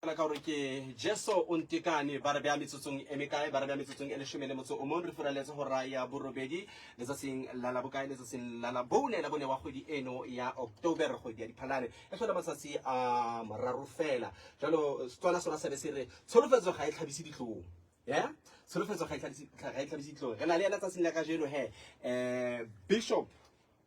gopola ka gore ke Jeso o Ntekane ba re bea metsotsong e mekae ba re bea metsotsong e leshome le motso o mong re furaletse go raya borobedi letsatsing la labokae letsatsing la labone wa kgwedi eno ya October kgwedi ya Diphalane e tlhola matsatsi a mararo fela jalo Setswana sona se be se re tsholofetso ga e tlhabise ditlhong yeah tsholofetso ga e tlhabise ditlhong re na le ena tsatsing la kajeno Bishop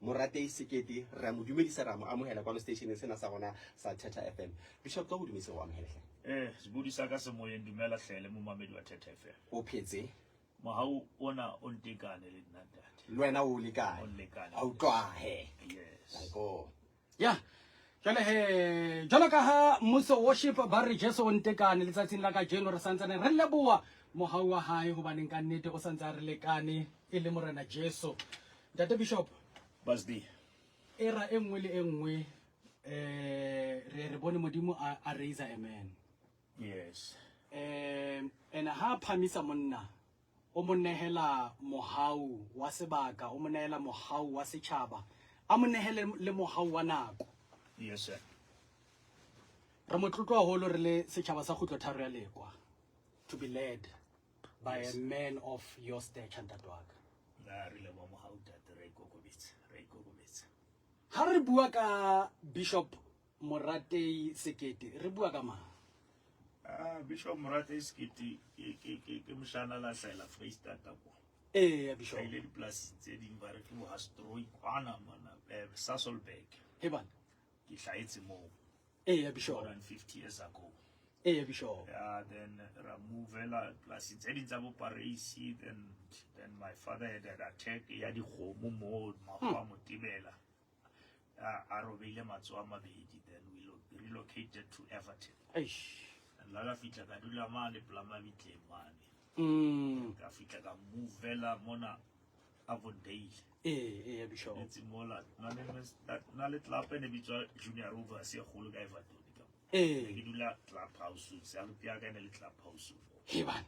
Moratei Sekete ra mo dumedisa ra mo amohela kwa stationeng sena sa rona sa Theta FM. Bishop ka go dumedisa go amohela se budisa ka semoyeng dumela hlele mo mamedi wa Theta FM. o phetse Mohau ona o Ntekane le nna ntate. le wena o lekane a utlwa Yes. ya jale jalo ka ha mmuso worship ba re Jesu o Ntekane letsatsing la ka jeno re santsane re leboa mohau wa hae go baneng ka nnete o santse re lekane e le morena Jesu. Ntate Bishop Basdi. era engwe le engwe re bone modimo a raise a man. Yes. And ha phamisa monna o monehela mohau wa sebaka o monehela mohau wa setšhaba a monehele le mohau wa nako. Yes sir. Re motlotlo haholo re le setšhaba sa Khutlo Tharo ya Lekwa to be led by a man of your stature ntate wa ka. Na re le mo Mohau tate re ikokobetse. Ha re bua ka Bishop Moratei Sekete re bua ka mang? Bishop Moratei Sekete ke moshana la sela Freestata ko. Bishop. Ile di plus tse ding ba re ke mo Hastroi kwana mana Sasolburg. Heban. Ke hlaetse mo. Bishop. More than 50 years ago. Bishop. Yeah, then Ramuvela plus it's any type of Parisi, then my father had an attack, he had the home mode, Motibela. Arobele Matsuama Bedi, then we relocated to Everton. And Lala Fita Kadula Mani, Plamavite Mani. Kafita Muvela Mona Avondale. Bishop. It's more like Nalet Lapen, a bit junior over, see a whole guy. Gidula clubhouse, Salupiaga and a clubhouse. Heban.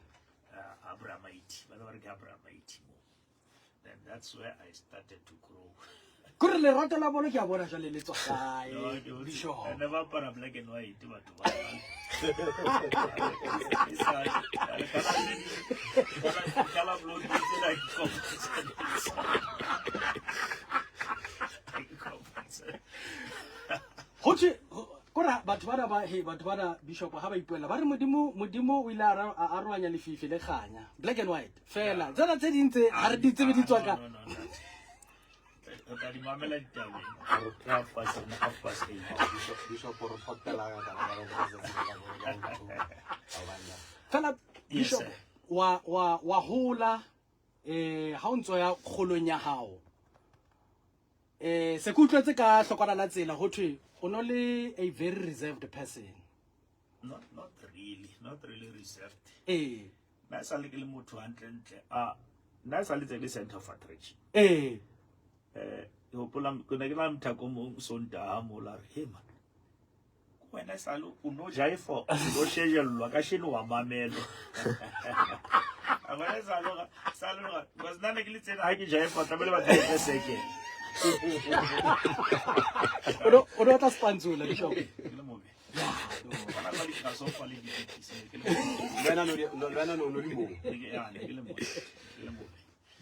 Abramaiti, Abramaiti. Then that's where I started to grow. Kore le rata la bolo ke a bona jale le tswa Bishop. I never put a black and white to Kora batho bana ba batho bana Bishop ha ba ipuela ba re modimo o ile a roanya lefifi le kganya black and white fela tsena tse dintse ha re ditsebe di tswa ka Bishop o re photela fela Bishop wa hola ha o ntso ya kgolong ya hao se kutlwetse ka hlokwana la tsela ho thwe o no le a very reserved person. Not really reserved. Nice a little more to nice a little center of attraction. Hopolam Kunagram Tacomo Sonda Molar Hema. When I saw no jai for no schedule, Lakashin or Mamelo. And when I saw was not a glitz I can jai for the second. Odo spanzula Bishop.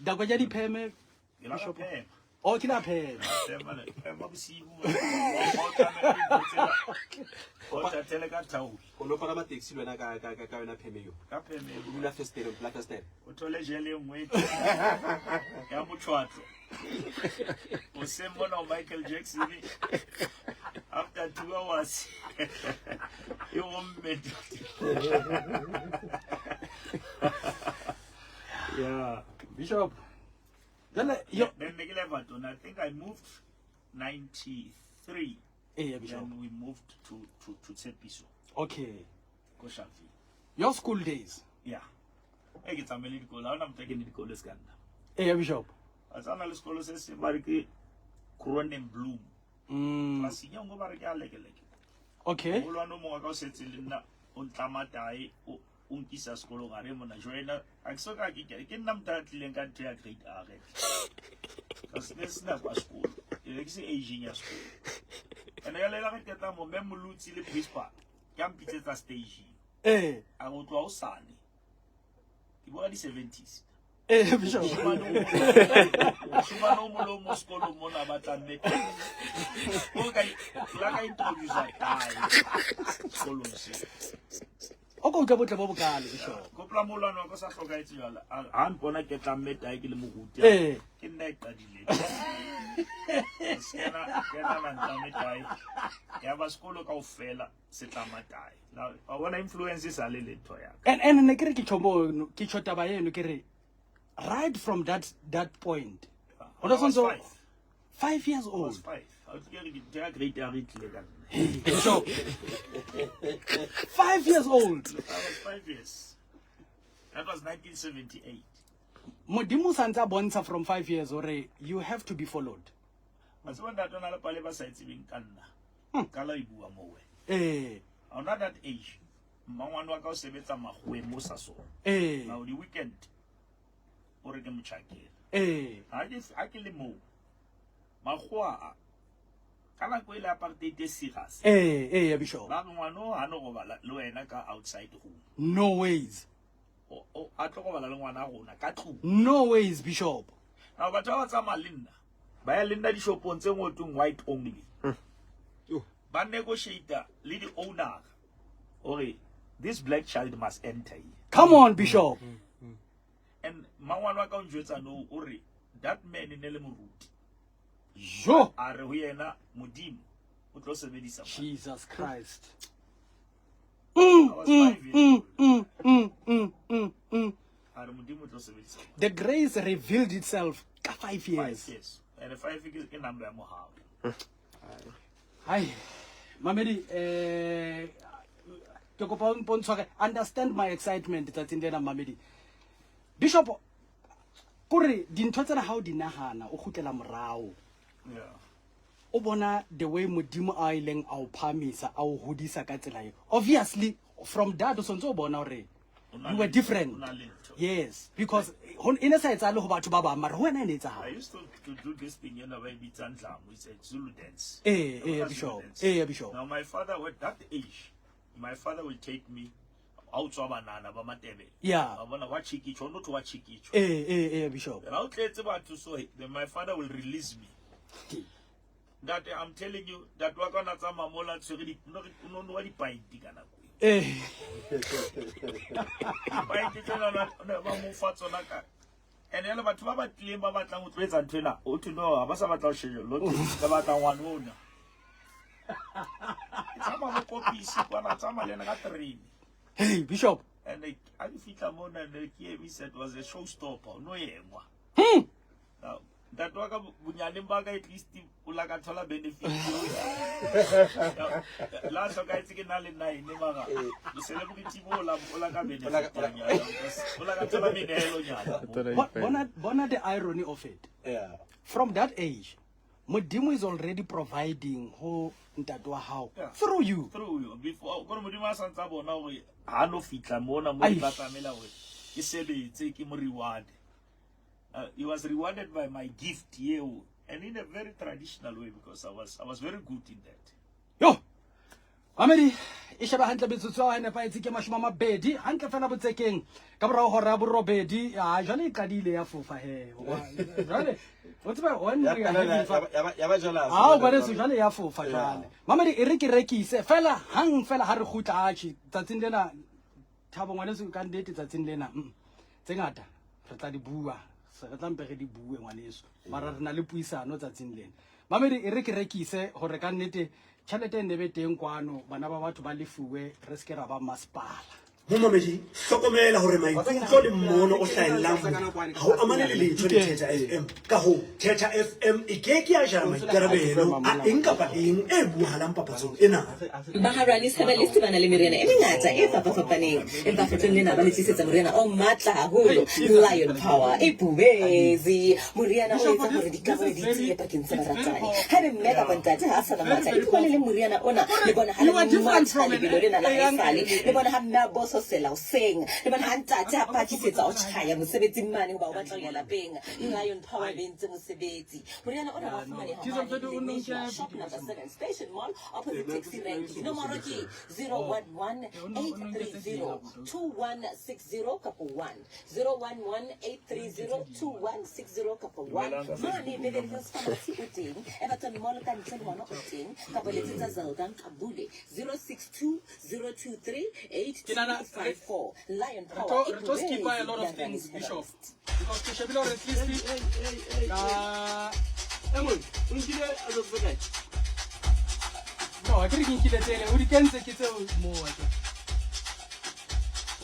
Da kwa jadi peme Bishop. Oh kila peme. Ono para ma taxi lwana ka yona pheme yo Ka peme o dula festere o plata festere o tole jele ngwe ya motshwatso o se mona Michael Jackson after 2 hours you won't make yeah Bishop. Then I think I moved 93. Bishop. Then we moved to Tsepiso. Okay. Koshafi. Your school days. Yeah. I get some medical. I'm taking the college scan. Bishop. As an analyst school says, Bariki Crown and Bloom. Plus, young Baraka like. Okay. All I know more about settling on Tamatai. Unkisa skolo gare mona joina aksoka ke nna mtati le nka tya grade R because this na kwa school e ke se aging ya school and ya lela ke tata mo memolutsi le principal ke ampitsetsa station a go tloa o sane ke boa di-70s Bishop. Shumano molo mo sekolo mona ba tla mme o ka la ka introduce tae sekolo se O go tla botle bo bokale Bishop. go pla molwana wa go sa hlokaetse jala a mpona ke tla mme tae ke le moruti ke nna e qadile kena na ntla mme tae ya ba sekolo kaofela se tla matae la ba bona influence sa le letho ya And ne kere ke chombo ke chota ba yeno kere right from that point. I was 5 years old. I was 5. I was getting great Bishop. 5 years old. I was 5 years. That was 1978. Modimo santsa bontsha from 5 years or you have to be followed. But when that one pale ba sa itsebeng ka nna. Kala e bua mo we. On that age, mangwana wa ka o sebetsa magwe mo sa so. Now the weekend o re ke motšhakela a ke le moo magwa kana ko ile apartheid e serious ya Bishop. ba ngwana ha no go bala le wena ka outside home No ways. o a tlo go bala le ngwana gona ka tlung No ways Bishop. na batho ba tsama lenna ba ya lenna di shopong tse ngotong white only ba negotiate le di owner ore this black child must enter here. Come on Bishop. And mangwana ka njwetsa no ore that man ne le moruti Jo. a re ho yena modimo o tlo sebedisa Jesus Christ. I was 5 years old. A re modimo o tlo sebedisa The grace revealed itself ka 5 5 years. years and 5 years ke number ya mohao Hi, Mamedi, ke kopa o mpotse understand my excitement tsatsing lena Mamedi. Bishop, kore dintho tsena ha o di nagana o khutlela morao. yeah O bona the way modimo a ileng a o phamisa a o hodisa ka tsela e. Obviously from that o sontse o bona hore you were different. Yes, because in a sense a le ho batho ba ba mara ho wena ene etsa. I used to do this thing you know by Bitandlam with a Zulu dance. Bishop. Bishop. Now my father at that age, my father will take me out to banana ba matebe. Yeah. I wanna watch chikicho, not watch chikicho. Bishop. And I'll tell you about to so then my father will release me. That I'm telling you that we're gonna tell Mamola to really no what the pint digana. And then about two about claim about time with raise and trainer. Oh to know about some about show you lot about one owner. Some of the copies one at some and got three. Hey, Bishop. And they I fit a mon and the KM said was a showstopper, no yema. Now that waka bunyanimbaga at least ulakatola benefit. Last of guys again all in nine, never the celebrity bola benefit. Bona the irony of it. Yeah. From that age, Modimo is already providing who ntatwa how through you. Through you. Before Modimo Santa Bona we no fitla mona mo batamela we. He said take him reward. He was rewarded by my gift here, and in a very traditional way because I was very good in that. Yo, Amedi, ishaba hantle bitsutso ha ne pa itsike mashoma mabedi hantle fela botsekeng ka bora hora bo robedi a jale kadile ya fofa he jale what's about one ya ba jala ah ba re se jale ya fofa jale Mamedi e re ke rekise fela hang fela ha re khutla a tshi tsatsing lena thabo ngwane se ka ndete tsatsing lena tsengata re tla di bua re tla mpe re di bue ngwaneso mara re na le puisano tsatsing lena Mamedi e re ke rekise hore ka nnete tšhelete ne be teng kwano bana ba batho ba lefuwe re se ke ra ba masepala Momamedi hlokomela hore maikutlo le mmono o hlaellang ha o amane le letho le Theta FM ka ho Theta FM e ke a jara maikarabelo a eng kapa eng e buhalang papatsong ena Maharani Sabalisti bana le meriana e mengata e fapafapaneng empa kgetlong lena ba le tlisetsa moriana o matla haholo Lion Power e bubezi moriana o etsa hore dikarolo di tsie pakeng tsa baratani ha be mme ka bontate ha sa la matla e le moriana ona le bona ha le matla lebelo lena la haesale le bona ha mme boss so sela useng le bana hanta tsa pa tlisetsa o tshaya mosebetsi mane hoba o batla ya lapeng Lion Power bentse mosebetsi moriana ona wa fumane ha shop number 7 Station Mall opposite Taxi Rank nomoro ke 011-830-2160 kapo 1 011-830-2160 kapo 1 mane Beverly Hills Pharmacy o teng Everton Mall ka ntle le bona o teng kapo letsetsa Zeldan Kabule 062-023-8254 Lion Power It was keep by a lot of things, Bishop. Because Kishabilo at least no, I think he did it. We can take it more.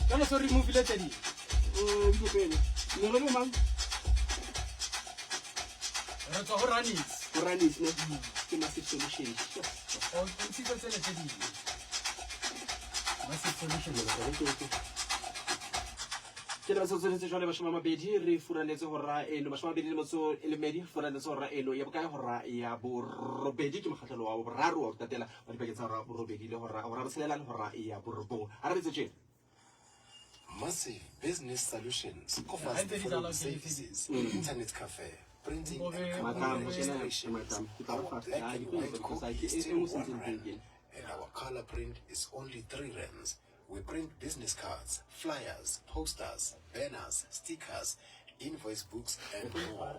Don't also remove it. That's all Ranis, no, massive solution. Oh, see what's in it. Massive solution. Ke le tsotse tse jwale bashama mabedi re furaletse hora eno bashama mabedi le motso le medi furaletse hora eno ya bokae hora ya borobedi ke makgatlelo wa boraro wa tatela wa dipakeng tsa hora borobedi le hora hora boselela le hora ya borobong a re betse tjena Massive Business Solutions offers the following services: internet cafe, printing and registration. Our black and white copy is still R1, and our color print is only 3 rands. We print business cards, flyers, posters, banners, stickers, invoice books, and more.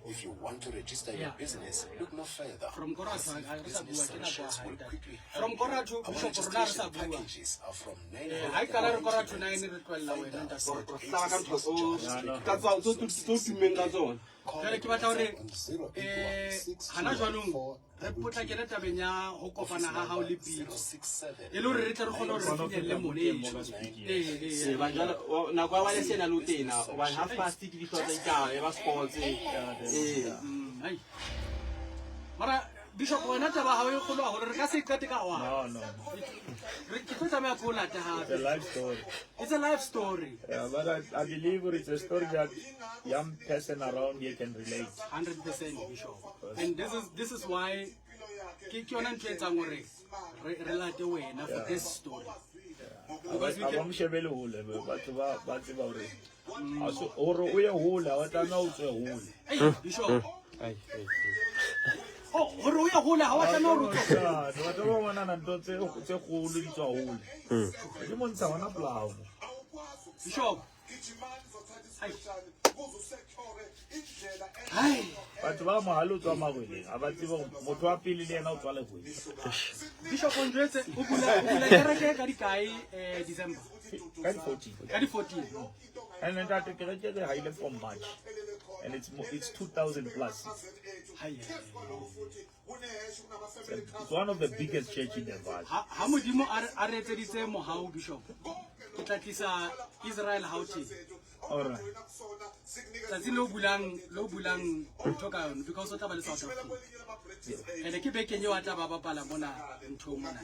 If you want to register your business, look no further. From Massive Business Solutions will quickly from help you. Koratu, Our Bishop registration Ronaldo packages are from I color Koratu 9 $900. tla ka ntho ka tswa tso tumeng ka tsona jale ke batla hore hana jwanong re potla ke le tabeng ya ho kopana ha hao le pitso e le hore re tle re kgone hore re finyelle moneso se ba jalo nako ya wale sena lo tena wa half past ke di tlotsa ikae ba sports ai mara Bishop wena taba ha o kholo hore re ka se qete ka wa No. re ke tlo tsamaya go lata ha It's a life story. it's a life story Yeah, but I believe it's a story that young person around here can relate. 100% Bishop and this is why ke yona ntwe tsang hore re late wena for this story because we Ba can mo shebele hole batho ba tseba hore aso oro o ye hole wa tana o tswe hole. hey Bishop oh hore o ya hola ha wa tana hore o tlo Yeah, batho ba bona na ntho tse kgolo di tswa hole. Ke montsha wana plao. Bishop hai Batho ba mohalo tswa magweleng a ba tseba motho wa pele le yena o tswa le hole. Bishop o njwetse o bula kereke ka dikae December Ka 14. ka di 14 And then that kereke ga ile from March. And it's 2,000 plus. hai It's one of the biggest church in the valley. ha modimo a re etseditse mohau Bishop ke tla tlisa Israel houting All right. tsatsi lo bulang ntho ka yone because o tla ba le South Africa ene ke bekeng eo a tla ba bapala mona ntho mona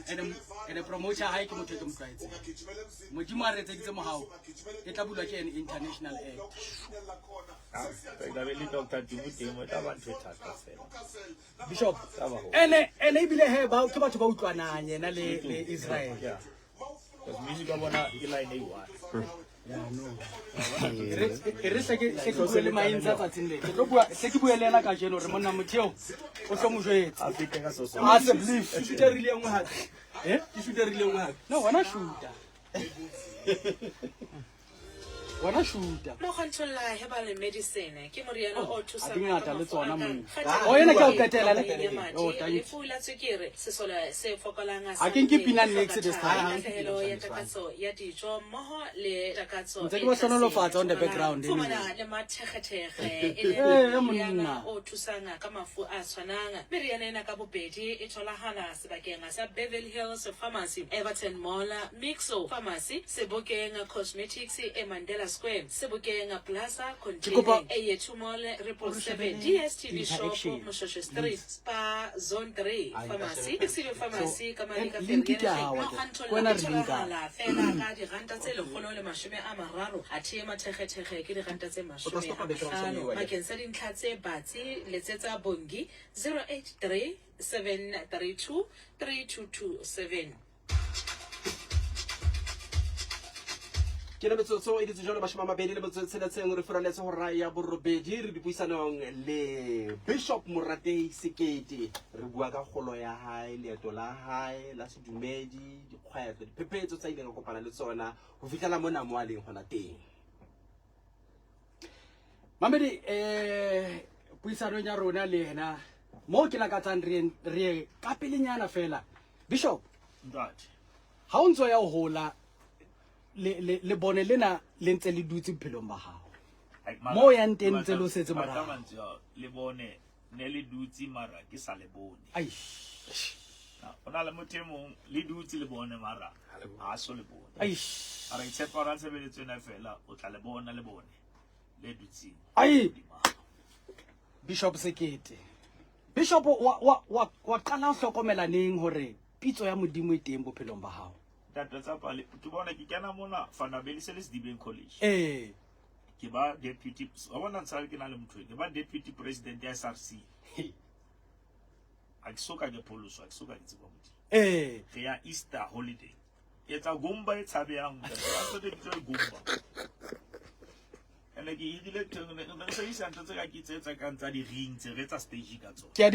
ene promoter ha ke motho ke motlaetse modimo a re etseditse mohau e tla bulwa ke an international aid Dr. Timothy, Bishop ene ibile he ba ke batho ba utlwanang yena le Israel yeah. Because music abona line A1. e re se ke bua le maintsa tsatsing le ke tlo bua se ke bua le yena ka jeno re monna motheo o hlo mo jwetsa I think that's also. a se believe ke shooterile ngwe ha ke shooterile ngwe ha no wana shooter wana shooter no controlla heba le medicine ke moriana o thusa a dingata le tsona mo o yena ke o ketela le o le fula tswekere se sola se fokolanga a ke nke pina next this time hello ya takatso ya dijo moho le takatso ntse ke bo sonolofatsa on the background fumana le mathekgethege monna o thusanga ka mafu a tshwananga meriana ena ka bobedi e tholagana sebakeng sa Beverly Hills Pharmacy, Everton Mall, Mixo Pharmacy, Sebokeng Cosmetics e Mandela Square, Sebokeng Plaza Container, Ayetu Mall, Ripple 7, DSTV Shop, Moshosho Street, Spa Zone 3 Pharmacy, Exilio Pharmacy, Kamalika Ferriere, Mohantola Tolagala, Fela ka diranta tse 130 a thema thekgethege ke diranta tse 50 makeng sa dintlha tse batsi letsetsa bongi 083 732 3227. ke na metsotso e ditse jalo mashome a mabedi le metsotso e tsheletseng re furaletse go raya borobedi re dipuisanong le Bishop Moratei Sekete re bua ka kgolo ya hae leeto la hae la sedumedi dikgwetlho diphephetso tsa ileng a kopana le tsona go fitlhela mona mo a leng gona teng. Mamedi puisanong ya rona le ena mo ke lakatsang re ka pelenyana fela Bishop Ntate. ha o ntso ya o hola le bone lena le ntse le dutse bophelong ba gago mo yang teng ntse lo setse morago le bone ne le dutse mara ke sa le bone ai o na le motho mong le dutse le bone mara ha so le bone ai ara itshepa ra sebeletse na fela o tla le bona le bone le dutse ai Bishop Sekete Bishop wa qala ho hlokomela neng hore pitso ya modimo e teng bophelong ba gago tata tsa pale tu bona ke kana mona Fanabeli Celeste Dibeng College ke ba deputy wa bona tsale ke na le motho ke ba deputy president ya SRC a kisoka ke poloso a kisoka ke tseba motho ke ya Easter holiday etsa gumba e tshabeyang a tsotse ke gumba ene ke ile teng ne se isa ntse ka ke tsetsa ka ntsa di ring tse re tsa stage ka tsona ke a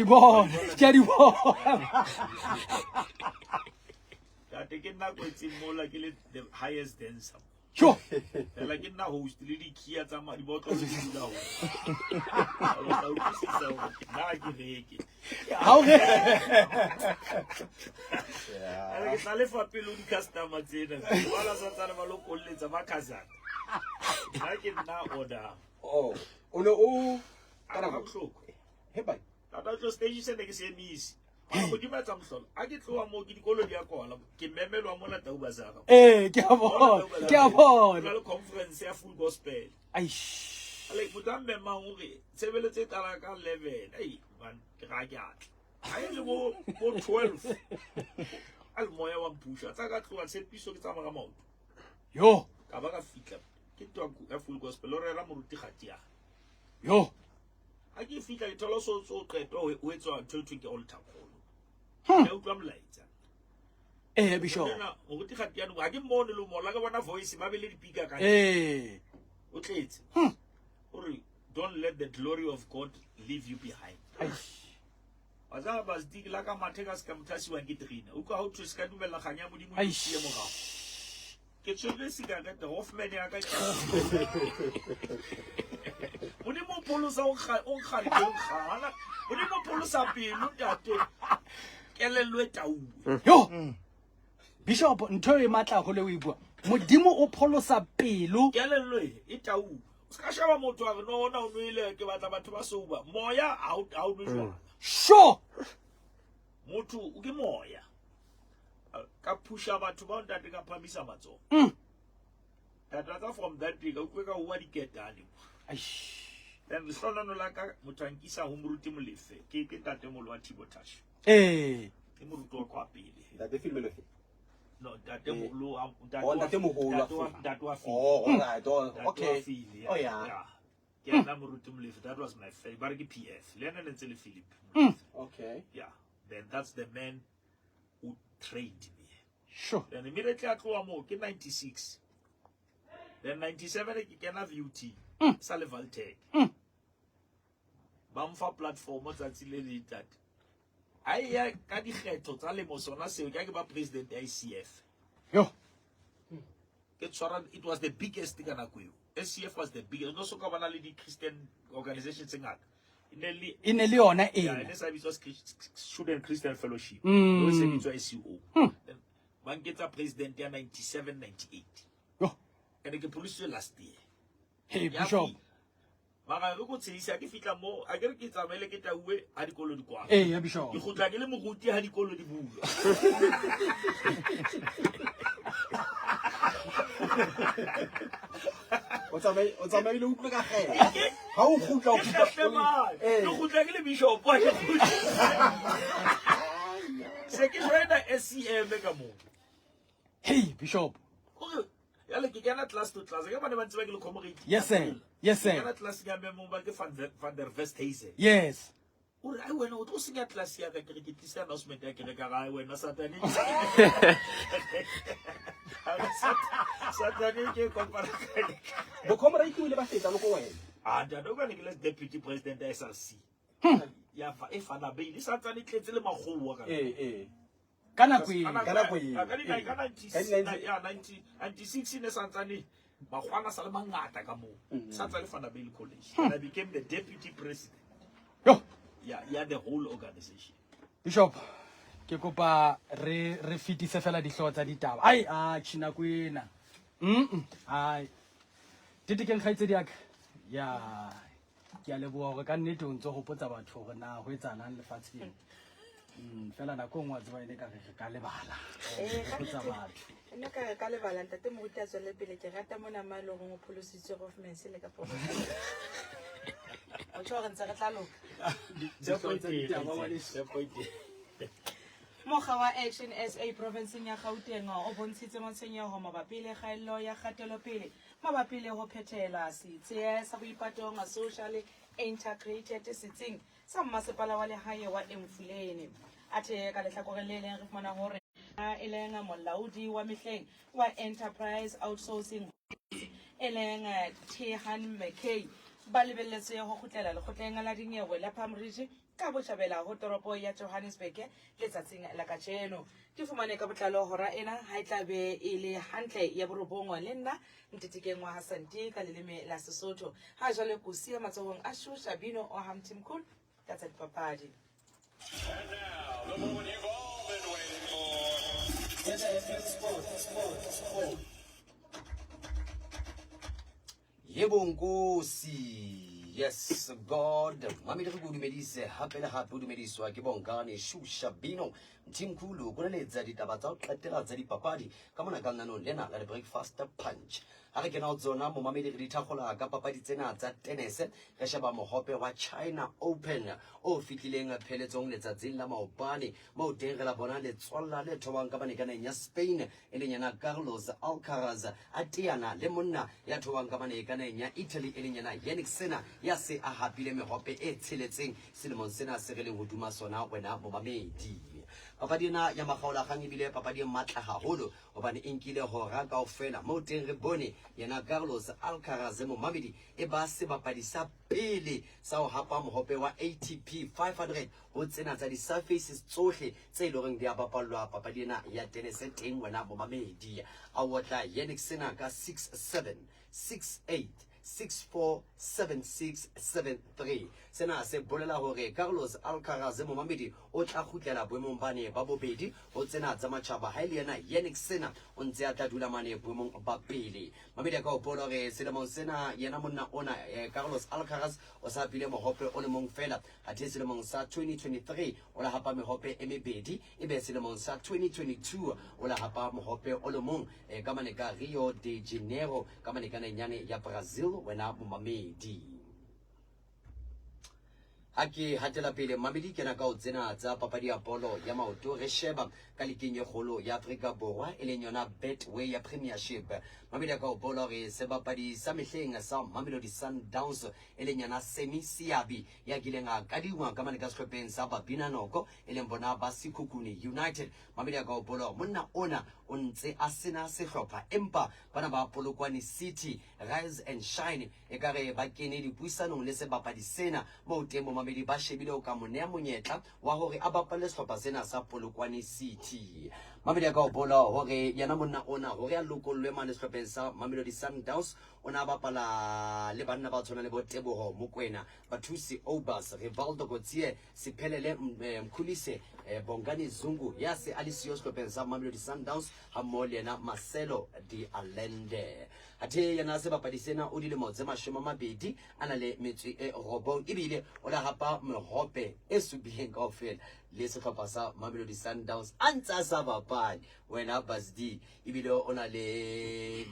di bona Tate ke nna go itse mola ke le the highest dancer. Sure. Ela ke nna host le di khia tsa ma di botlo di dula ho. Ala ka utlwisisa ho na ke reke. Ha o re Ala ke tla le fa pelo di customer tsena. Wala sa tsana ba lo kolletsa ba khazana. Na ke nna order. Oh o ne o kana ba hloko. he bai Tata tlo stage se ne ke se emisi. Go di matsa mhlolo a ke tloa mo ke dikolo di a kola ke memelwa mona Tauba Zara ke a bona le conference ya full gospel ai ale mutambe mangure tsebeletse tala ka 11 ai man ke ga ke atla ai le mo 12 al moya wa mpusha tsa ka tloa tshepiso ke tsamaka maoto yo ka ba ka fitla ke twa ya full gospel o rera moruti gatia yo a ke fitla ke thola so qeto o etswa ntho ke altar call ya utlwa molaetsa Bishop o go tiga tiano ga ke mmone le mo la ka bona voice ba be le dipika ka o tletse ore don't let the glory of God leave you behind Aza ba zdig la ka mathe ka ska mthasi wa ke trina o ka ho thusa ka dumela ganya modimo di tie mo ga ke tshwere sigarete Hoffman ya ka modimo polosa o khari go khana modimo polosa pelo tate kelelwe tau yo Bishop ntho e matla go le o ibua modimo o pholosa pelo kelelwe e tau ska shaba motho a no na o nwele ke batla batho ba soba moya a o nwe sure motho o ke moya ka pusha batho ba ntate ka phamisa matso tata from that day ka ka wa diketane then so no la ka mothankisa ho moruti molefe ke tate molo wa Thibotash ke moruti wa kwa pele ntate filmelo no tate molo ntate mogolo tate wa oh alright okay oh yeah na moruti molefe that was my favorite PF le nna ntse le Philip okay yeah then that's the man who trained me sure then immediately I tloa mo ke 96 then 97 ke kena VUT sa le Valtech ba mfa platform tsa tsile le tate ai ya ka dikgetho tsa le mo sona seo ke ba president ya ICF yo ke tsara it was the biggest thing kana kweo ICF was the biggest no so ka bana le di Christian organizations ngata ine le yona yeah ene sa bitsa Student Christian Fellowship no se bitsa ICO then banketsa president ya 97 98 yo ene ke police last year hey Bishop Mara go tsisa ke fitla mo a ke re ke tsamele ke tauwe a dikolo di kwa ya Bishop ke gotla ke le moruti ha dikolo di bula o tsamaile o utlwe ka gela ha o khutla o ke gotla ke le bishop wa ke se ke joina SCM ka mo hey Bishop yale ke kana class to class ke bana ba ntse ba ke le comrade yes sir kana class ya me mo ba ke van der Westhuizen yes ore ai wena o tlo senya class ya ka ke ke tlisa announcement ya ke re ka ga wena satani Santsane ke kopana ka bokhomra ikile ba feta lo ko wena Janoka ne ke le deputy president ya SRC ya fa e fana bail Santsane tletse le magowa ka kana kwe ka 96 ne Santsane magwana sa le mangata ka mo Santsane fana bail college and I became the deputy president yo ya the whole organization. Bishop ke kopa re fitise fela dihlotsa tsa ditaba ai china kwena ai titi ke nkgaitse diaka ya ke a leboa gore ka nnete o ntse go potsa batho gore na go etsanang lefatsheng fela nako ngwa tswa ene ka re ka lebala potsa batho nna ka lebala ntate mo ruta tswele pele ke rata mona malo go mo pholositswe government le ka po o tshwara ntse re tlalo Mokga wa Action SA provinceng ya Gauteng o bontshitse matshwenyeho mabapi le kgaello ya kgatelopele mabapi le ho phethela setshe sa boipatonga socially integrated setsing sa mmasepala wa lehae wa Emfuleni athe ka lehlakoreng le leng re fumana hore e leng molaodi wa mehleng wa Enterprise Outsourcing e leng Tihan McKay ba lebelletse ho kgutlela lekgotleng la dinyewe la Pamridge ka botjhabela ho toropo ya Johannesburg letsatsing la kajeno ke fumane ka botlalo hora ena ha tla be e le hantle ya borobongwa le nna ntetikeng wa Hasanti ka leleme la Sesotho ha jwale kusia matsohong a Shusha Bino o Hamtimkul ka tsa dipapadi. And now the moment you've all been waiting for. Sport. Yebonkosi. Yes, God. Mami re budumedise hape le hape budumediswa ke bonkane Shusha Bino Mthimkhulu go letsa ditaba tsa o qetela tsa dipapadi ka mona ka nano lena la breakfast punch. Ha re kena o tsona mo mamedi re dithagola ka papadi tsena tsa tennis re sheba mohope wa China Open o fitlileng pheletsong letsatsing la maobane mo teng re la bona le tswalla le thobang ka banekaneng ya Spain e leng yana Carlos Alcaraz a tiana le monna ya thobang ka banekaneng ya Italy e leng yana Yannick Sinner ya se a hapile mehope e tsheletseng selemong sena se re leng hoduma sona wena mo mamedi. Papadi ena ya magaola gang ebile papadi e matla haholo hobane e nkile hora kaofela mo teng re bone yena Carlos Alcaraz mo mamedi e ba sebapadi sa pele sa ho hapa mohope wa ATP 500 ho tsena tsa di surfaces tsohle tse ileng di a bapallwa papadi ena ya tennis teng wena mo mamedi a wotla Yannick Sinner ka 6-7 6-8 6-4 7-6 7-3 sena se bolela hore Carlos Alcaraz mo mamedi o tla khutlela boemong bane ba bobedi ho tsena tsa matjhaba ha ile yena Yannick Sinner o ntse a tla dula mane boemong ba pele mamedi ka o bola re selemong sena yena monna ona Carlos Alcaraz o sa pile mohope o le mong fela a the selemong sa 2023 o la hapa mehope e mebedi e be selemong sa 2022 o la hapa mohope o le mong ka mane ka Rio de Janeiro ka mane ka nyane ya Brazil wena mo mamedi Aki hatela pele mamedi kena ka o tsena tsa papadi ya polo ya maoto re sheba ka lekenye kgolo ya Afrika Borwa e leng yona Betway ya Premiership mamedi ka o bola re sebapadi sa mehleng sa Mamelodi Sundowns e leng yana Semi Siabi ya gilenga ka diwa ka mane ka sehlopheng sa Babina Noko e leng bona ba Sekhukhune United mamedi ka o bola monna ona o ntse a sena sehlopha empa bana ba Polokwane City Rise and Shine e kare ba kene dipuisanong le sebapadi sena mo teng mo mamedi ba shebile o ka monea monyetla wa hore a bapale sehlopha sena sa Polokwane City mamedi ka o bola hore yana monna ona hore a lokollwe mane sehlopheng sa Mamelodi Sundowns ona bapala le banna ba tshwana le bo Teboho Mokwena Bathusi Obas Rivaldo Gotsie Siphelele Mkhulise Bongani Zungu ya se alisio sehlopheng sa Mamelodi Sundowns ha mo le yena Marcelo Di Allende athe yana se bapadi sena o dilemo tse 20 ana le metsi e robong ebile o la hapa mehope e subileng kaofela le sehlopha sa Mamelodi Sundowns antsa sa bapadi wena Basdi ebile ona le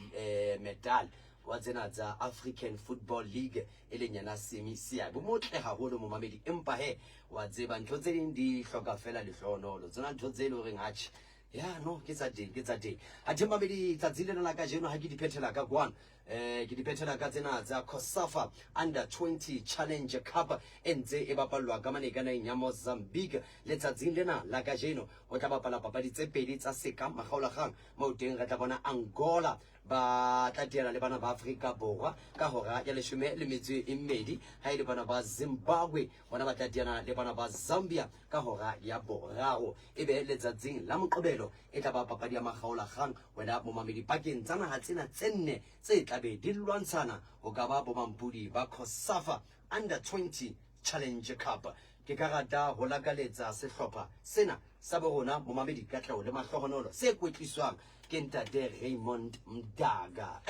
medal wa tsena tsa African Football League e leng yana Semi Siabi motle haholo mo mamedi empa he wa tseba ntho tse ding di hloka fela lehlonolo tsona ntho tse le reng hatch ya no ke tsa day a themba medi tsa dzile la ka jeno ha ke di phethela ka kwana ke di phethela ka tsena tsa COSAFA Under 20 Challenge Cup entse e bapalwa ka mane kana ya Mozambique le tsa dzile la ka jeno o tla bapala papadi tse pedi tsa seka magaola gang mo teng re tla bona Angola ba tla diana le bana ba Afrika Borwa ka hora ya 12 ha ile bana ba Zimbabwe bona ba tla diana le bana ba Zambia ka hora ya boraro ebe letsatsing la Moqebelo e tla ba papadi ya makgaolakgang wena momamedi pakeng tsa naha tsena tse nne tse tlabe di lwantshana ho ka ba bomampudi ba COSAFA Under 20 Challenge Cup ke ka rata ho lakaletsa sehlopha sena sa borona momamedi Katlao le mahlohonolo se kwetliswang ke ntate Raymond Mdaga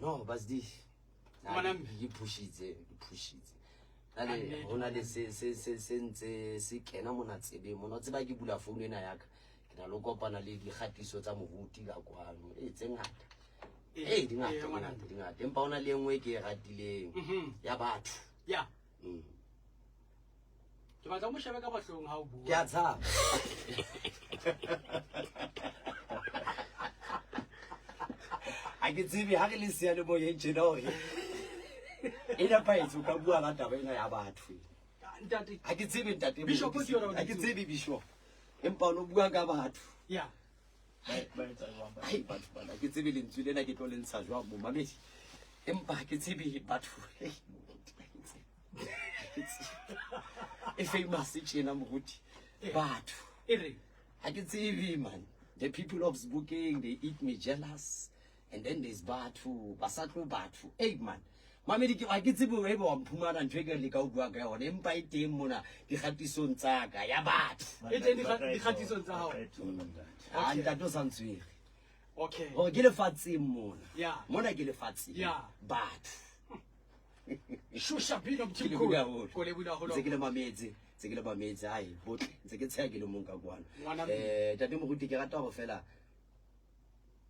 no basdi ke pushitse ale hona le se ntse se kena mona tsebe mona tseba ke bula phone ena ya ka ke na lo kopana le dikgatiso tsa moruti ka kwano tse ngata di ngata empa hona le engwe ke e ratileng ya batho ya ke batla mo shebe ka mahlong ha o bua ke a tshaba a ke tsebe ha re le sia le mo ye tjena hore ena paetso ka bua la taba ena ya batho ntate ha ke tsebe ntate Bishop ke yona ha ke tsebe bishop empa no bua ka batho ya hai batho bana ke tsebe lentswe lena ke tlo le ntsha jwang mo mamedi empa ha ke tsebe batho e famous tjena moruti batho ha ke tsebe man the people of Sebokeng they eat me jealous and then there's batho basatlo batho man mamedi ke a ke tsebe o ebe wa mphumana ntwe ke le ka o bua ka yona empa e teng mona dikgatisong tsa ka ya batho e teng dikgatisong tsa hao ha ntato santswere okay o ke lefatsheng ya mona ke lefatsheng ya batho shusha bino ke le bula holo tse ke le mametse hai botle ntse ke tsaya ke le mong ka kwana tate moruti ke rata go fela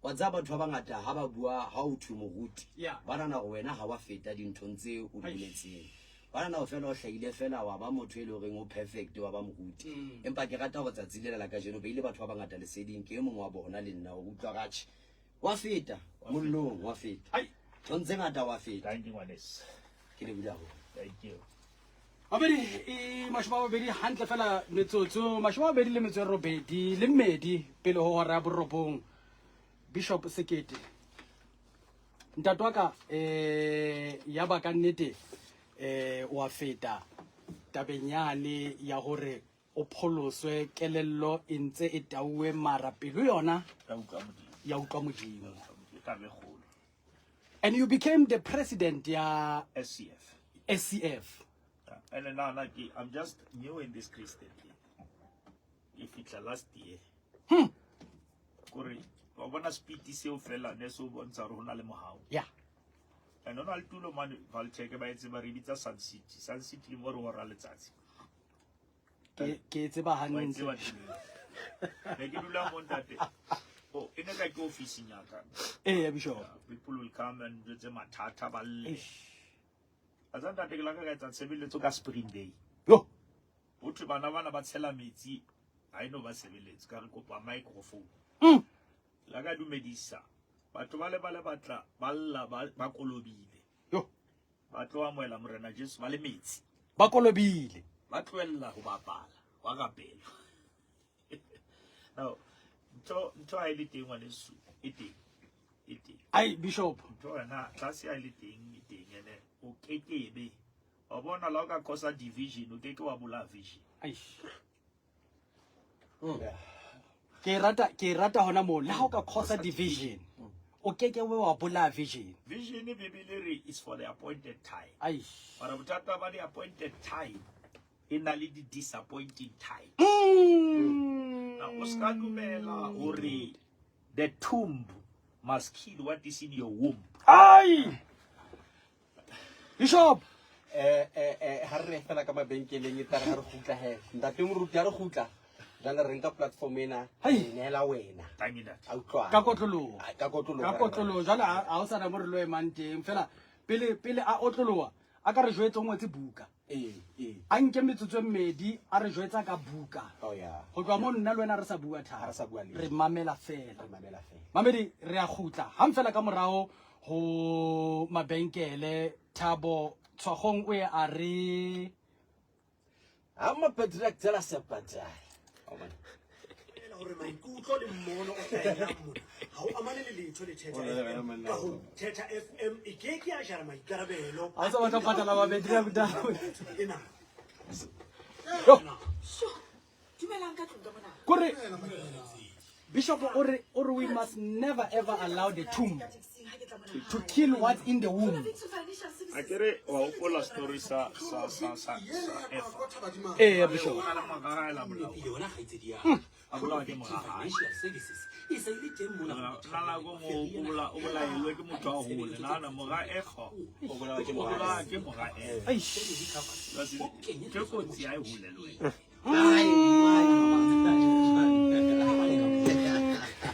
wa tsa batho ba bangata ha ba bua ha o thwe moruti ba nana go wena ha wa feta dinthong tse o di boletseng ba nana go fela o hlahile fela wa ba motho e le goreng o perfect wa ba moruti empa ke rata go tsatsi le la ka jeno ba ile batho ba bangata leseding ke mongwe wa bona le nna o utlwa gatshi wa feta mollong wa feta tsontse ngata wa feta ke le bula ho thank you Abedi mashaba hantle fela metsotso mashaba le metso e robedi le mmedi pele ho hora borobong Bishop Sekete ntatwa ka ya ba ka nnete wa feta tabenyane ya hore o pholoswe kelello e ntse e tauwe mara pelo yona ya utlwa modimo and you became the president ya SCF and now I'm just new in this Christian thing. If it's last year kore wa bona speed seo fela ne so bontsha rona le mohao and ona le tulo man valcheke ba itse ba re bitsa Sun City le mo re hora letsatsi ke tseba hantle ne ke dula mo ntate o ene ka ke office nyaka Bishop people will come and do the mathata balle azanda te la ka etsa sebeletso ka spring day yo o thwe bana ba tshela metsi ha ino ba sebeletso ka re kopa microphone la ka dumedisa batho ba le batla balla ba kolobile yo ba tlo amoela morena Jesu ba le metsi ba kolobile ba tloella ho bapala wa kapelo now nto a ile teng wa lesu e teng ai Bishop nto na tlase a ile teng ene o kekebe wa bona la ka cosa division o keke wa bula vision ke rata hona mo la ho ka khosa division o keke we wa bola vision bibele is for the appointed time para botata ba the appointed time ina le di disappointing time na o ska dumela hore the tomb must kill what is in your womb Bishop ha re fela ka mabenkeleng e tare ha re gutla he ntate moruti ha re gutla jana re nka platform ena nela wena a utlwa ka kotlolo jana a o sana mo re lo emang teng fela pele a otloloa a ka re jwetsa ngwetse buka a nke metsotso mmedi a re jwetsa ka buka go tloa mo nna le wena re sa bua thata re mamela fela mamedi re a gutla hang fela ka morago ho mabenkele Thabo Tshogong o ya a re ama patrick tsela sepatsa hore maikutlo le mmono o hlahelang mona ha o amane le letho le Theta FM. Ka hoo Theta FM e keke ya jara maikarabelo Ha o sa batla ho patala mabetri a bodao. ena. Yo, Dumelang ka tlong ka mona. kore Bishop or we must never ever allow the tomb to kill what's in the womb. Akere wa upola story sa Eh, Bishop.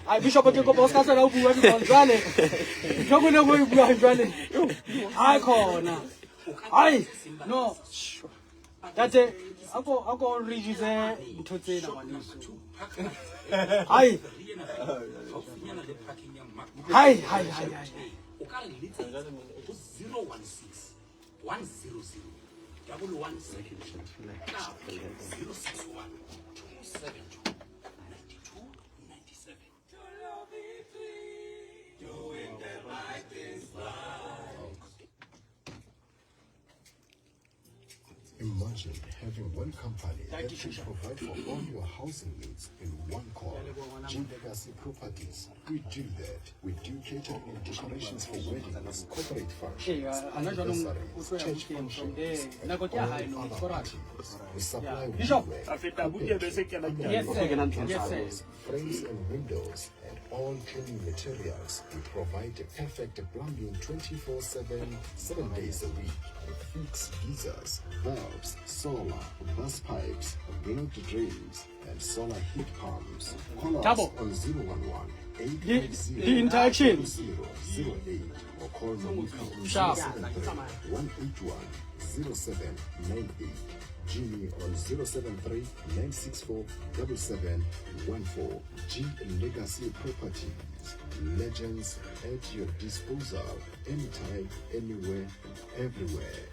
Ai Bishop ke go boss ka sala o bua di jwale. Tlhogo le go bua jwale. Ai khona. Ai no. Tate ako regize ntho tsena ngwaneso. Ai. Hai. o ka re letsetsa 016 100 117 now 061 272 92 97. Doing the right things Imagine having one company that can provide for all your housing needs in one call. G Legacy Properties. We do that. We do catering and decorations for weddings, corporate functions, anniversaries, church functions, and all other parties. We supply woodwork, carpet, frames and windows, and all cleaning materials. We provide a perfect plumbing 24/7, 7 days a week. We fix geysers, valves, solar, bus pipes, blocked drains, and solar heat pumps. Call us on 011 The interaction. 008 or call Mamuka on Sharp. 181 0798. Jimmy on 073 964 7714. G Legacy Properties. Legends at your disposal anytime, anywhere, everywhere.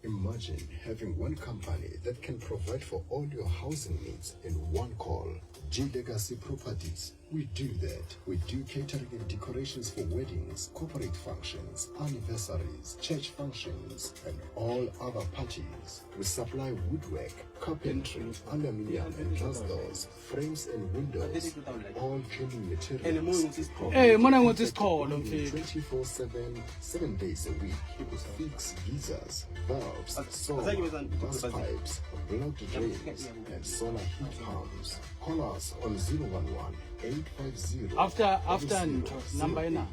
Imagine having one company that can provide for all your housing needs in one call. G Legacy Properties. We do that. We do catering and decorations for weddings, corporate functions, anniversaries, church functions, and all other parties. We supply woodwork, carpentry, aluminium and glass doors, frames and windows, all cleaning materials. Eh, mona ngotse sikholo 24/7, 7 days a week. With fixed geysers, valves, solar, bus pipes, blocked drains, and solar heat pumps. Call us on 011 850. after number ena.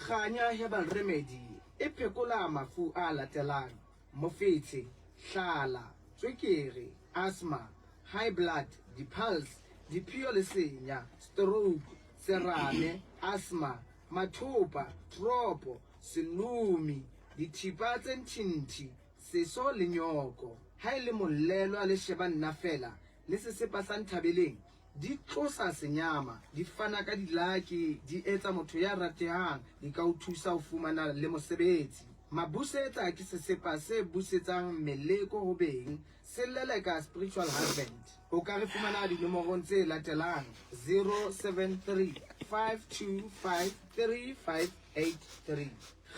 Kganya Herbal Remedy e phekola mafu a latelang: mofetshe, hlala, tswekere, asthma, high blood, di-pulse, diphio le senya, stroke, serame, asthma, mathopa, tropo, senumi, dithipa tse ntjintji, seso le nyoko. Ha e le mollelo le sheba nna fela le sesepa sa nthabeleng, di tlosa senyama, di fana ka dilaki, di etsa motho ya ratehang, di ka o thusa ho fumana le mosebetsi. Mabusetsa ke sesepa se busetsang meleko ho beng, se leleka spiritual husband. O ka re fumana dinomorong tse latelang: 073 525 3583.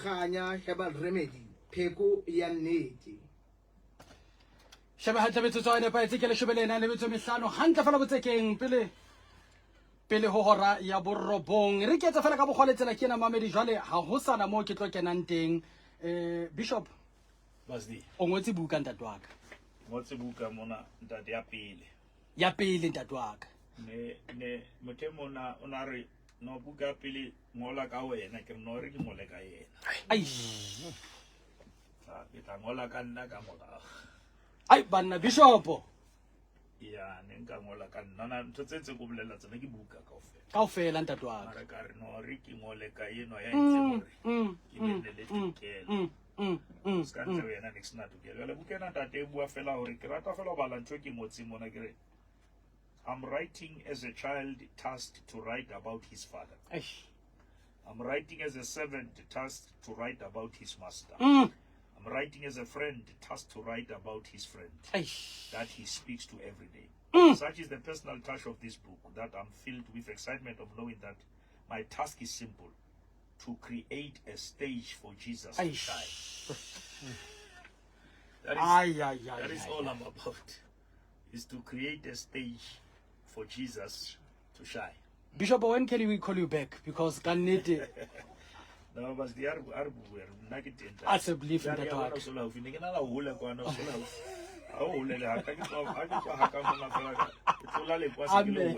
Kganya Herbal Remedy, pheko ya nnete. Shebe ha tshebetso tsa ene pa etse ke le shebe lena le betso mehlano hantle fela botsekeng pele ho hora ya borobong re ke etsa fela ka bogoletsela ke ena mamedi jwale ha ho sana mo ke tlo kenang teng. Bishop Basdi o ngotse buka ntate wa ka. ngotse buka mona ntate ya pele ntate wa ka. ne motho mona o na re no buka pele ngola ka wena ke no re ke ngole ka yena. Ai ke tla ngola ka nna ka morago. Ai banna Bishop ya ne nka ngola ka nna na ntho tse go bolela tsena ke buka kaofela ntate wa ka. Mara ka re no re ke ngole ka yeno ya itse hore ke le tikelo ska ntse wena ne sna tukelo le bukena ntate bua fela hore ke rata fela bala ntho ke motsi mona ke re I'm writing as a child tasked to write about his father. I'm writing as a servant tasked to write about his master. I'm I'm writing as a friend, tasked to write about his friend that he speaks to every day. Such is the personal touch of this book that I'm filled with excitement of knowing that my task is simple: to create a stage for Jesus to shine. That is all I'm about, is to create a stage for Jesus to shine. Bishop, when can we call you back? Because can need No, but the I still believe in that word. Amen.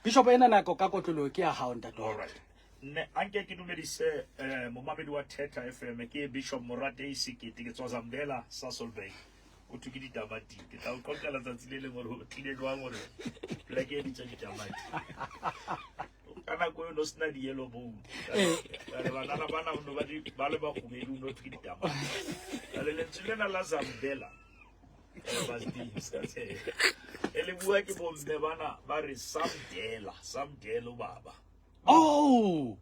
Bishop, ena nako ka kotlolo ke ya hao ntate. All right. Ne anke ke dumedise momamedi wa Theta FM ke Bishop Morate Isikiti ke tswa Zambela Sasolburg. O thuki ditamati ke tla o qoqela tsatsi le leng gore o tlile jwang gore pleke e ditse ditamati. Kana go no sna di yellow bone. Re bana bana no ba di ba le ba go be no thuki ditamati. Le tsena la Zambela. Ele bua ke bo mme bana ba re Samdela baba. Oh,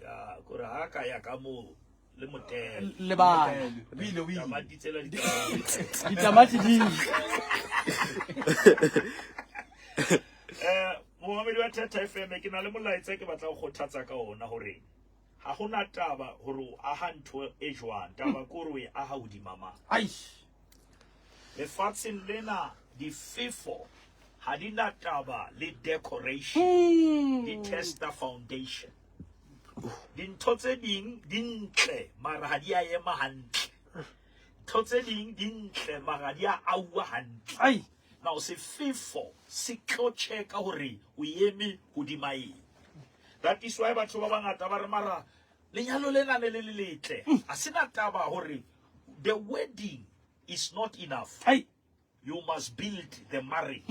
ya gore ha ka ya ka mo le motelo le bana tamati tsela ditamati di Mohammed wa Theta FM ke na le molaetsa ke batla go kgothatsa ka ona hore ha gona taba hore a ha ntho e jwang taba ko re a ha hodima ma ai le fatsin lena di fifo ha di na taba le decoration di tester foundation din totse ding dintle mara ha di a ema hantle totse ding dintle mara di a aua hantle ai now se fifo se tlo checka hore o eme hodima eng. That is why batho ba bangata ba re mara lenyalo lena le letle a sena taba hore the wedding is not enough. ai You must build the marriage.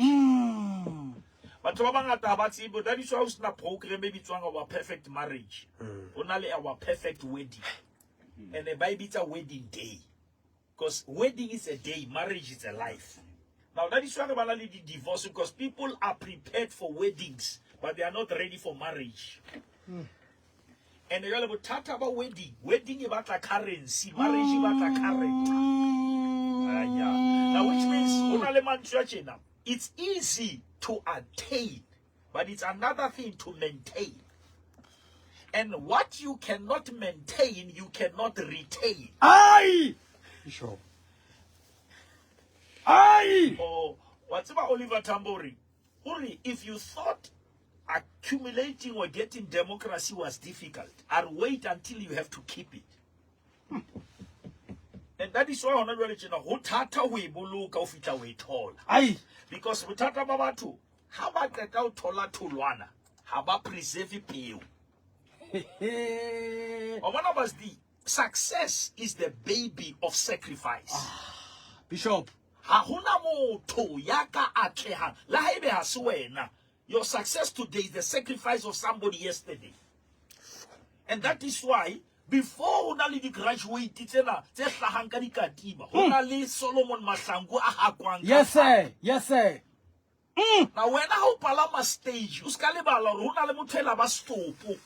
Batho ba bangata ba tsebo that is why o sena program e bitswang our perfect marriage. Onale our perfect wedding. And the Bible is a wedding day. Because wedding is a day, marriage is a life. Now that is why about the divorce, because people are prepared for weddings, but they are not ready for marriage. And you're about talk about wedding. Wedding about a currency, marriage about a currency. Now which means it's easy to attain, but it's another thing to maintain. And what you cannot maintain, you cannot retain. ai Bishop ai Oh, what's about Oliver Tambori? Uri, if you thought accumulating or getting democracy was difficult, I'll wait until you have to keep it. And that is why I'm not really hotata we buluka ufita we tall. ai Because hotata babatu, how about that out tola tulwana? How about preserve you? Or one of us, the success is the baby of sacrifice. Bishop Hahuna moto yaka atleha la hebe hasuena. Your success today is the sacrifice of somebody yesterday. And that is why before unali di graduate tena tse hlahang ka dikatiba hona le Solomon Mahlangu a hakwang. yes sir Now when I palama stage uskale bala hona le motho ela ba stopo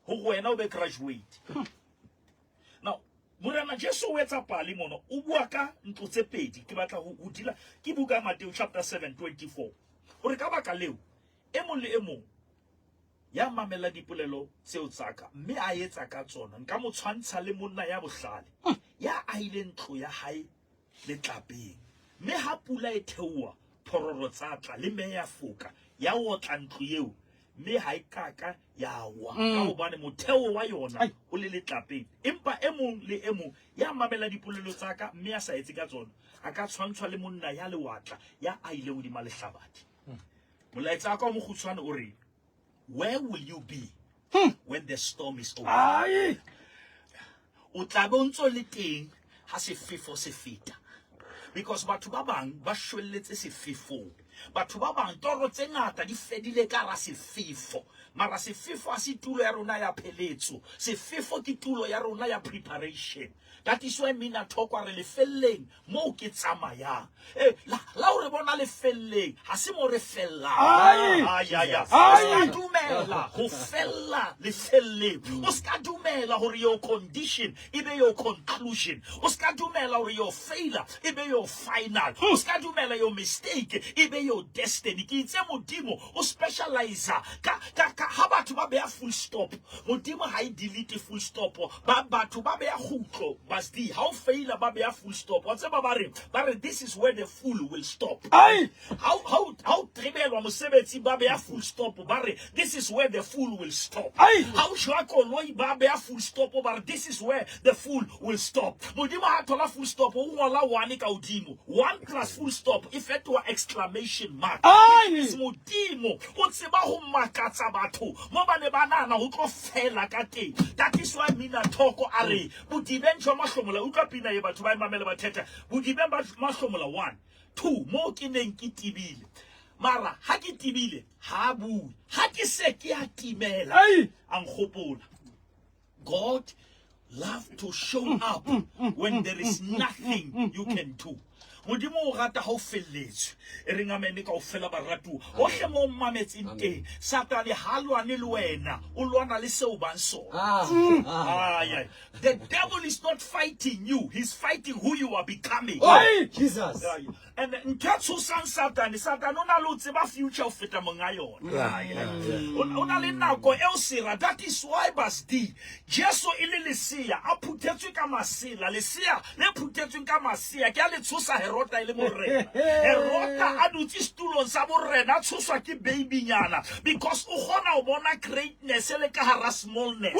ho wena o be graduate. Now Morena Jesu wetsa pali mono o bua ka ntlo tse pedi ke batla ho dila ke buka Matthew chapter 7:24 hore ka baka leo e mong le e mong ya mamela dipolelo tseo tsaka mme a etsa ka tsona nka mo tshwantsha le monna ya bohlale ya a ile ntlo ya hae le tlapeng mme ha pula e theoa phororo tsatla le me ya foka ya otla ntlo eo mme ha ikaka ya wa ka hobane motheo wa yona o le letlapeng empa e mong le e mong ya mamela dipolelo tsaka mme ya sa etse ka tsona a ka tshwantshwa le monna ya lewatla ya a ile hodima lehlabadi molaetsa ka mo khutshwane o re where will you be when the storm is over? ai O tla bo ntso le teng ha sefefo se feta because batho ba bang ba shwelletse sefefong batho ba bang toro tse ngata di fedile ka ra sefefo mara sefefo a se tulo ya rona ya pheletso sefefo ke tulo ya rona ya preparation. That is why mina talk wa re le felleng mo ke tsamayang la o re bona le felleng ha se mo re fella ya dumela go fella le felleng o ska dumela hore your condition ibe your conclusion o ska dumela hore your failure ibe your final o ska dumela your mistake ibe your destiny ke itse modimo o specialize ka ha batho ba be a full stop modimo ha I delete full stop ba batho ba be a khutlo bas di how failure ba be a full stop what's about this is where the fool will stop how tribelwa mosebetsi ba be a full stop ba re this is where the fool will stop how shwako loi ba be a full stop ba this is where the fool will stop modimo ha thola full stop o ngola 1 ka odimo 1 plus full stop if it were exclamation mark is modimo o tseba ho makatsa batho mo ba ne banana ho tlo fela ka teng. That is why mina talk are bodiben jwa mahlomola utlwa pina ye batho ba imamela ba theta bodiben ba mahlomola 1 2 mo ke neng ke tibile mara ha ke tibile ha bu ha ke se ke a timela ang khopola God love to show up when there is nothing you can do. Modimo o rata ha o felletswe e re ngamene ka o fela baratu o hle mo mmametseng teng Satane ha lwane le wena o lwana le seo bang sona the devil is not fighting you, he's fighting who you are becoming. Jesus. And nthatso san Satane o na lo tseba future o feta monga yona o na le nako e o sera. That is why basdi Jesu ile lesia a phutetswe ka masela lesia le phutetswe ka masia ke a le tshosa Herota ile morena Herota a dutse stulong sa borena tshoswa ke baby nyana because o gona o bona greatness le ka hara smallness.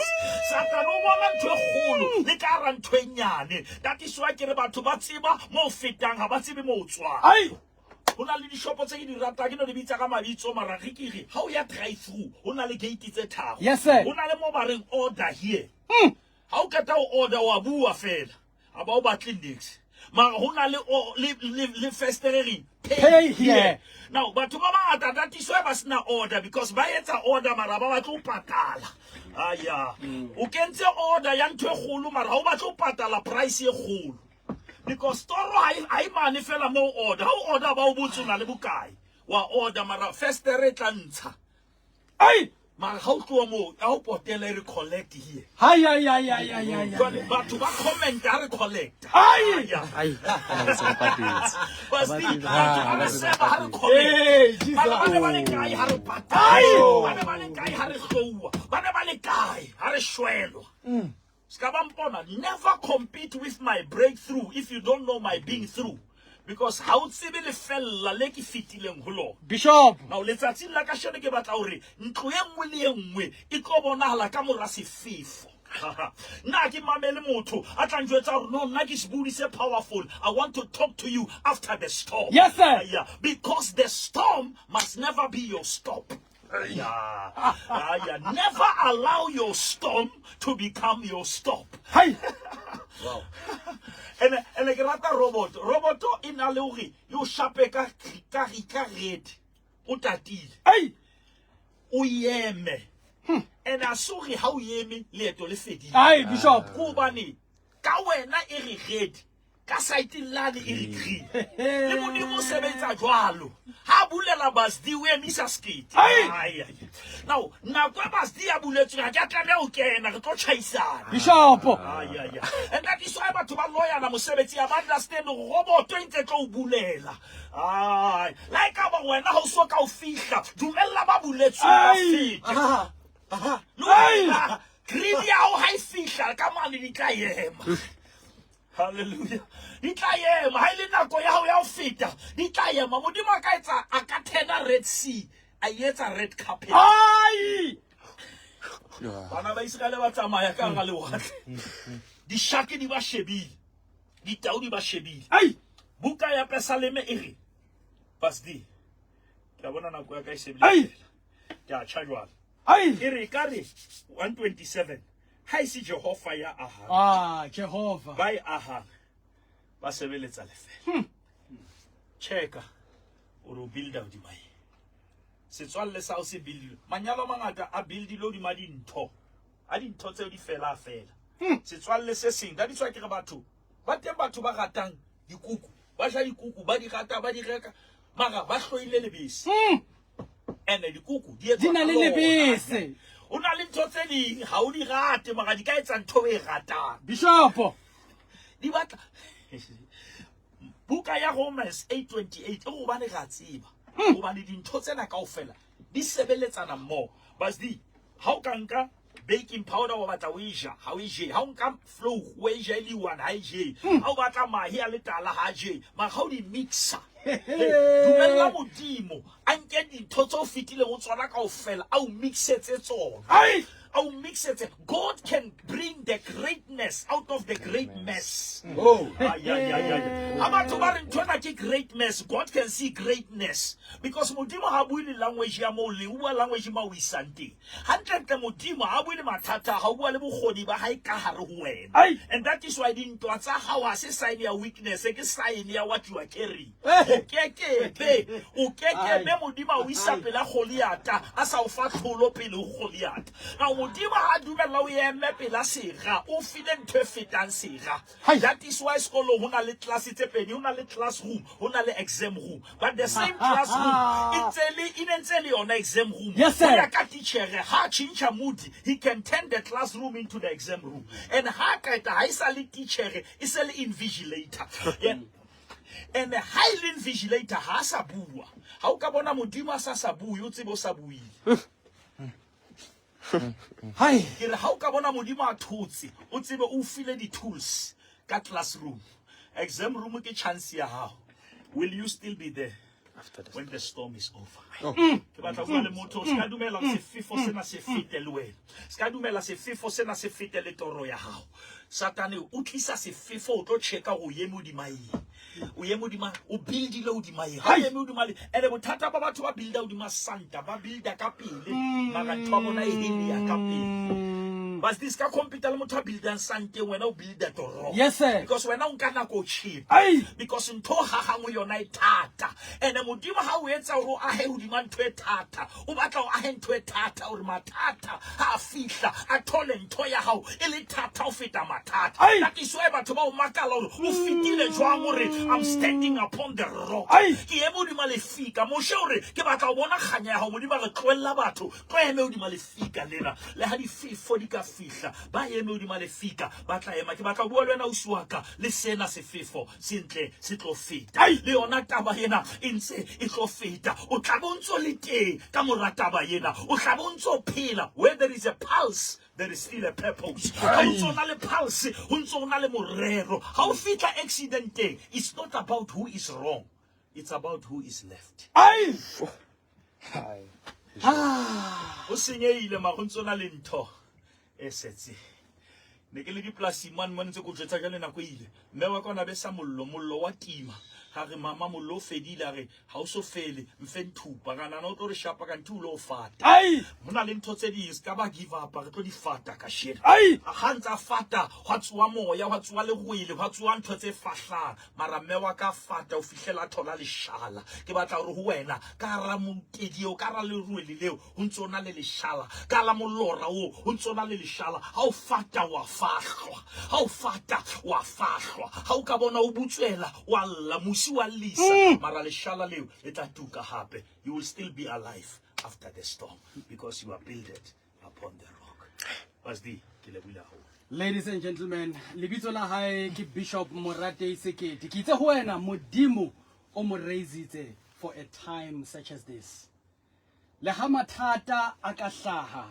Satane o bona ntwe kholo le ka hara ntwe nyane. That is why ke re batho ba tseba mo fetang ha ba tsebe mo tswa Hona le dishopo tse di rata ke no di bitsa ka mabitso mara re kire ha o ya drive through hona le gate tse tharo Yes sir. Hona le mo bareng order here ha o keta o order wa bua fela aba o batle next mara hona le festering Pay here. Now batho ba bangata that is why ba sena order because ba etsa order mara ba batla o patala o kentse order ya ntwe kholo mara ha o batla o patala price e kholo because toro I mane fela mo order how order ba o botse na le bokae wa order mara first re tla ntsha mara how tlo mo a o potele re collect here batho ba comment a re collect never compete with my breakthrough if you don't know my being through. Because how tsebele fella le ke fitileng holo Bishop now letsatsing la ka shone ke batla hore ntlo e nngwe le nngwe e tlo bonahala ka mora sefefo na ke mamele motho a tla njwetsa hore no nna ke sebudi se powerful. I want to talk to you after the storm. Yes sir. Because the storm must never be your stop. Never allow your storm to become your stop. Wow. And ke rata roboto ina le hore yo shape ka red o tatile o yeme and asuri ha o yeme leeto le fedile Bishop go bane ka wena e re red ka site lane e re green le modimo sebetsa jwalo ha bulela basdi o emisa skate now na kwa basdi ya buletswe ga ka tla o kena re tlo chaisana Bishop and that is why batho ba lawyer na mosebetsi ya understand robot e ntse tlo bulela like ba wena ha o so ka o fihla dumella ba buletswe ba fihla green ya o ha fihla ka mane di tla yema. Hallelujah. Di tla yema ha ile nako ya ho ya o feta di tla yema modimo a ka etsa a ka thena Red Sea a etsa red carpet bana ba Israel ba tsamaya ka ga lewatle di shaki di ba shebile di tau di ba shebile buka ya Pesaleme e re pasdi ke bona nako ya ka e shebile ke a chargwa e re ka re 127 ha isi Jehova ya aha Jehova ba aha ba sebeletsa lefela cheka o re o builda hodima eng setswalle sa o se buildile manyalo a mangata a buildile hodima dintho a dintho tseo di fela setswalle se seng da di tswa ke re batho ba teng batho ba ratang dikuku ba ja dikuku ba di rata ba di reka mara ba hloile lebese ene dikuku di na le lebese o na le ntho tse ding ha o di rate mara di ka etsa ntho e ratang Bishop di batla buka ya Romans 8:28 o bane ga tseba o bane dintho tsena kaofela di sebeletsana mmoho but di ha o ka nka baking powder wa batla o ja ha o je ha o nka flour o je le one ha je ha o batla mahi a le tala ha je ma ha o di mixa dumella modimo a nke dintho tse o fitile go tswana kaofela a o mixetse tsona I'll mix it. God can bring the greatness out of the great mess. Oh, about to great mess. God can see greatness because Mudima Habuli language Yamoli, Ua language Mawisanti. 100 Mudima Habuli Matata, Hawalibu Hodiba Haikaharuwen. And that is why I didn't answer how I say your weakness, I guess sign what you are carrying. Okay, Mudima Wisapela Holiata, as our fat Holopilu Holiat. Now, Modima had do the mepela sera, o fident perfetan sera. That is why school huna le class it huna le classroom, huna le exam room. But the same classroom, it's on exam room. Yes, sir. Teacher, ha chincha moody, he can turn the classroom into the exam room. And ha kaita haisali teacher is an invigilator. And the highly invigilator has a bua. How kabona Modima sasabu, you tibo sabui. Hi. How kabona Modima tutsi, utibo u feel the tools, ka classroom. Exam room ke chance ya how. Will you still be there after when the storm is over? Kebata wale moto skadumela se fifo sena se fite lwe. Skadumela se fifo sena se fite le toro ya how. Satane utlisa se fifo to cheka go yemu di mai. O yemu di ma o build lo di mai. Ha yemu di mali ene botata ba batho ba builda di ma santa ba builda ka pele. Mara thomo na ehindi ya ka pele. But this ka computer le motho build and sante when o build that wrong. Yes sir. Because when o nkana go cheap. Because ntho ha hangwe yona itata. Ene modimo ha o etsa o a he hodima ntho e thata. O batla o a he ntho e thata o re matata ha fihla a thole ntho ya hao e le thata o feta matata. That is why batho ba o makala o fitile jwang o re I'm standing upon the rock. Ke eme hodima lefika mo sure ke batla o bona khanya ya hao modimo re tloella batho tlo eme hodima lefika lena le ha di fifo di ka fihla ba eme hodima lefika ba tla ema ke batla o bua le wena o suaka le sena se fifo sentle se tlo feta le yona taba yena intse e tlo feta o tla bontso le teng ka mora taba yena o tla bontso phela where there is a pulse there is still a purpose. Ha o na le pulse ho ntso na le morero ha o fitla accident it's not about who is wrong, it's about who is left. O senyeile ma go ntso na le ntho e setse ne ke le di plus man ntse go tsetsa ka le nako ile mme wa kona be sa mollo wa tima ha re mama mollo fedile re ha o so fele mfe nthupa kana no tlo re shapa ka nthulo o fata mona le ntho tse di ska ba give up re tlo di fata ka shit a gantsa fata wa tswa moya wa tswa le goile wa tswa ntho tse fahlang mara mme wa ka fata o fihlela thola le shala ke batla re ho wena ka ra montedi o ka ra le ruele leo ho ntsona le leshala ka la molora o ho ntsona le leshala ha o fata wa fahlwa ha o fata wa fahlwa ha o ka bona o butswela wa lla musi wa lisa mara leshala leo le tla tuka hape you will still be alive after the storm because you are built upon the rock. Ladies and gentlemen, lebitso la hae ke Bishop Moratei Sekete. Ke itse ho wena modimo o mo raisitse for a time such as this. Le ha mathata a ka hlaha,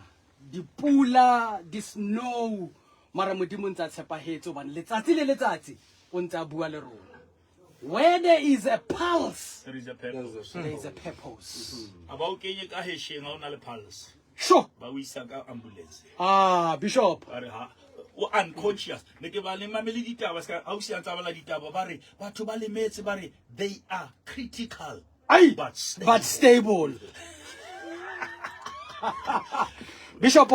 dipula, di snow, mara modimo ntsa tshepahetse hobane letsatsi le letsatsi o ntsa bua le rona. Where there is a pulse, there is a purpose. There is a purpose. About kenye ka hesheng ha ona le pulse. Sure. Ba o isa ka ambulance. Bishop. O unconscious. Ne ke ba le mameli ditaba ska ha o se antsa bala ditaba ba re batho ba le metse ba re they are critical but stable. Bishop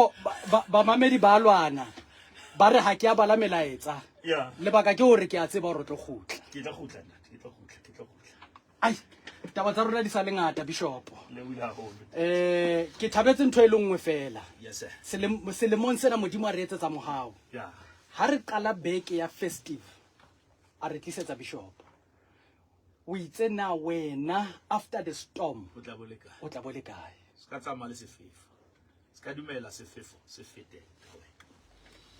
ba mamedi ba lwana. Ba re ha ke a bala melaetsa. Yeah. Lebaka ke hore ke a tseba hore tlo khutla. Ke tla khutla. taba tsa rona di sa le ngata Bishop. Lebohile haholo. Ke thabetse ntho e le nngwe fela. Yes sir. Selemong sena modimo a re etsetsa mohao. Yeah. Ha re qala beke ya festive a re tlisetsa Bishop. O itse na wena after the storm O tla boleka. o tla bo le kae? Ska tsamaya le sefefo. Ska dumela sefefo se fete.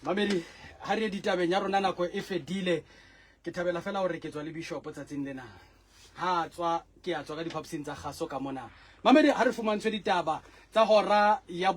Mamedi ha re ditabeng ya rona nako e fedile ke thabela fela hore ke tswa le Bishop tsatsing lena. Ha tswa ke a tswa ka diphaposing tsa gaso ka mona. Mamedi ha re fumantshwe ditaba tsa hora ya